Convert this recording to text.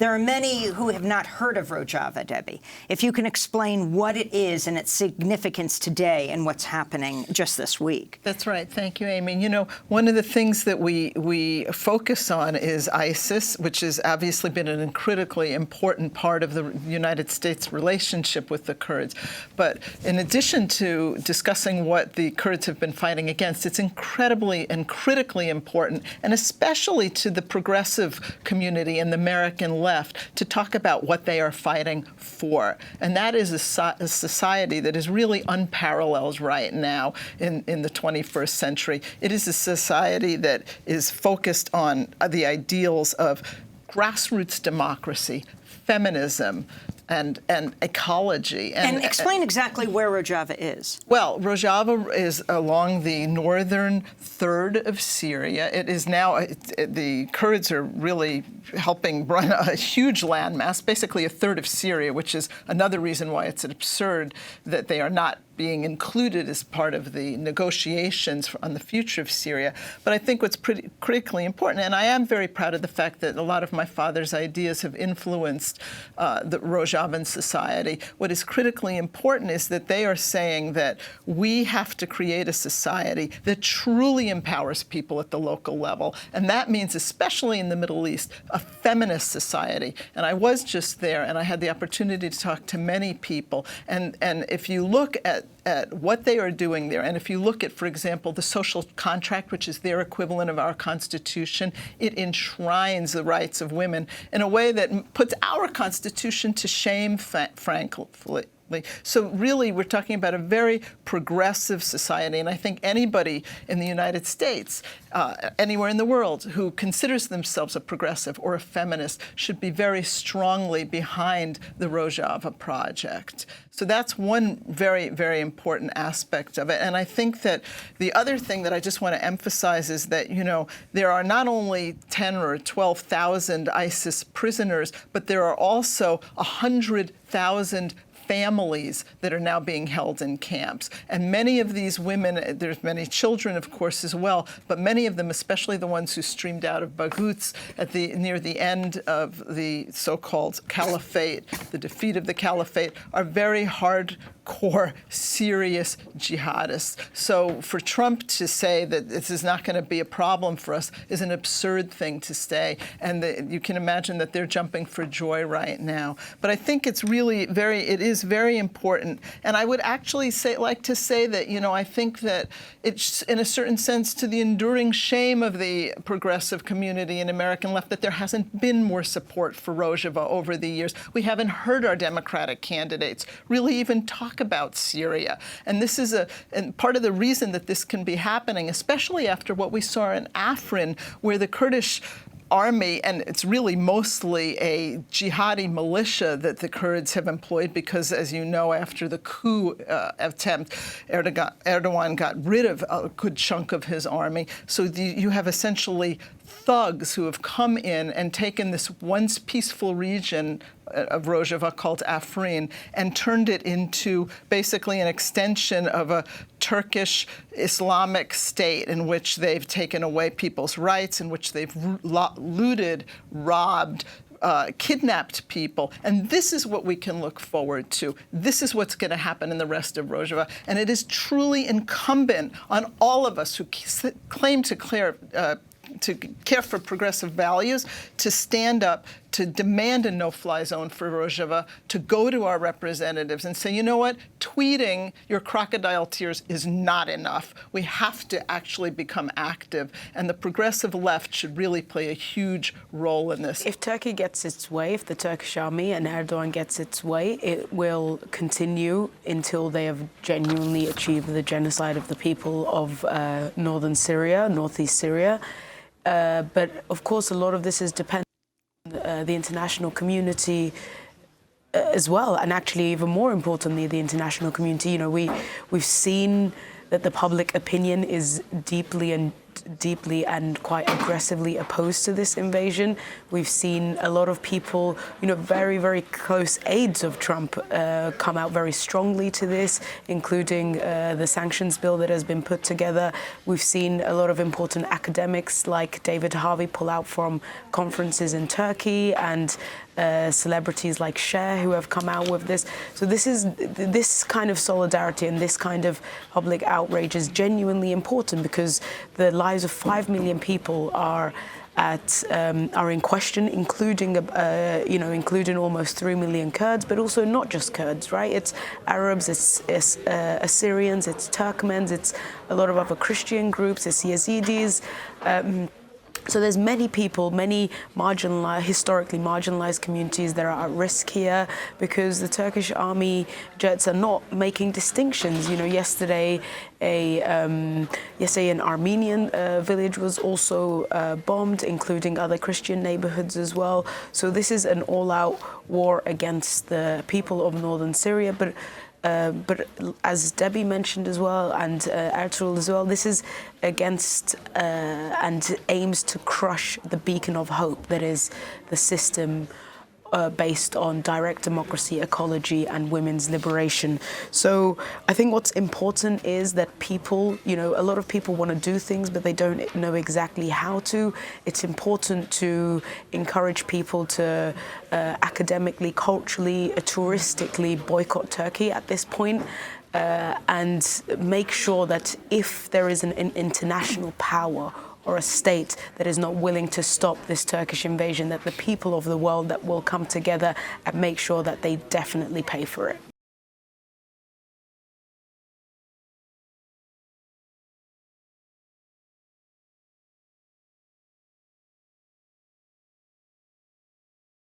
There are many who have not heard of Rojava, Debbie. If you can explain what it is and its significance today and what's happening just this week. That's right. Thank you, Amy. You know, one of the things that we focus on is ISIS, which has obviously been an critically important part of the United States relationship with the Kurds. But in addition to discussing what the Kurds have been fighting against, it's incredibly and critically important, and especially to the progressive community and the American left, to talk about what they are fighting for. And that is a society that is really unparalleled right now in the 21st century. It is a society that is focused on the ideals of grassroots democracy, feminism, and ecology. And explain exactly where Rojava is. Well, Rojava is along the northern third of Syria. It is now, the Kurds are really helping run a huge landmass, basically a third of Syria, which is another reason why it's absurd that they are not being included as part of the negotiations on the future of Syria. But I think what's pretty critically important, and I am very proud of the fact that a lot of my father's ideas have influenced the Rojavan society. What is critically important is that they are saying that we have to create a society that truly empowers people at the local level. And that means, especially in the Middle East, a feminist society. And I was just there, and I had the opportunity to talk to many people. And if you look at what they are doing there, and if you look at, for example, the social contract, which is their equivalent of our Constitution, it enshrines the rights of women in a way that puts our Constitution to shame, frankly. So really, we're talking about a very progressive society, and I think anybody in the United States, anywhere in the world, who considers themselves a progressive or a feminist should be very strongly behind the Rojava project. So that's one very, very important aspect of it. And I think that the other thing that I just want to emphasize is that, you know, there are not only 10 or 12,000 ISIS prisoners, but there are also 100,000 families that are now being held in camps. And many of these women, there's many children, of course, as well, but many of them, especially the ones who streamed out of Baghouz near the end of the so-called caliphate, the defeat of the caliphate, are very hardcore, serious jihadists. So for Trump to say that this is not going to be a problem for us is an absurd thing to say. And you can imagine that they're jumping for joy right now. But I think it's really it is very important. And I would actually like to say that, you know, I think that it's, in a certain sense, to the enduring shame of the progressive community and American left that there hasn't been more support for Rojava over the years. We haven't heard our Democratic candidates really even talk about Syria. And this is and part of the reason that this can be happening, especially after what we saw in Afrin, where the Kurdish army, and it's really mostly a jihadi militia that the Kurds have employed because, as you know, after the coup attempt, Erdoğan got rid of a good chunk of his army. So you have essentially thugs who have come in and taken this once peaceful region of Rojava called Afrin and turned it into basically an extension of a Turkish Islamic state in which they've taken away people's rights, in which they've looted, robbed, kidnapped people. And this is what we can look forward to. This is what's going to happen in the rest of Rojava. And it is truly incumbent on all of us who claim to care for progressive values to stand up, to demand a no-fly zone for Rojava, to go to our representatives and say, you know what, tweeting your crocodile tears is not enough. We have to actually become active, and the progressive left should really play a huge role in this. If Turkey gets its way, if the Turkish army and Erdoğan gets its way, it will continue until they have genuinely achieved the genocide of the people of northern Syria, northeast Syria. But of course, a lot of this is dependent on the international community as well, and actually, even more importantly, the international community. You know, we've seen that the public opinion is deeply and deeply and quite aggressively opposed to this invasion. We've seen a lot of people, very, very close aides of Trump come out very strongly to this, including the sanctions bill that has been put together. We've seen a lot of important academics like David Harvey pull out from conferences in Turkey, and celebrities like Cher who have come out with this. So this kind of solidarity and this kind of public outrage is genuinely important, because the lives of 5 million people are in question, including including almost 3 million Kurds, but also not just Kurds, right? It's Arabs, it's Assyrians, it's Turkmens, it's a lot of other Christian groups, it's Yazidis. So there's many people, many historically marginalized communities that are at risk here, because the Turkish army jets are not making distinctions. Yesterday an Armenian village was also bombed, including other Christian neighborhoods as well. So this is an all-out war against the people of northern Syria, but as Debbie mentioned as well, and Ertuğrul as well, this is against and aims to crush the beacon of hope that is the system based on direct democracy, ecology, and women's liberation. So I think what's important is that people, a lot of people want to do things, but they don't know exactly how to. It's important to encourage people to academically, culturally, touristically boycott Turkey at this point. And make sure that if there is an international power or a state that is not willing to stop this Turkish invasion, that the people of the world that will come together and make sure that they definitely pay for it.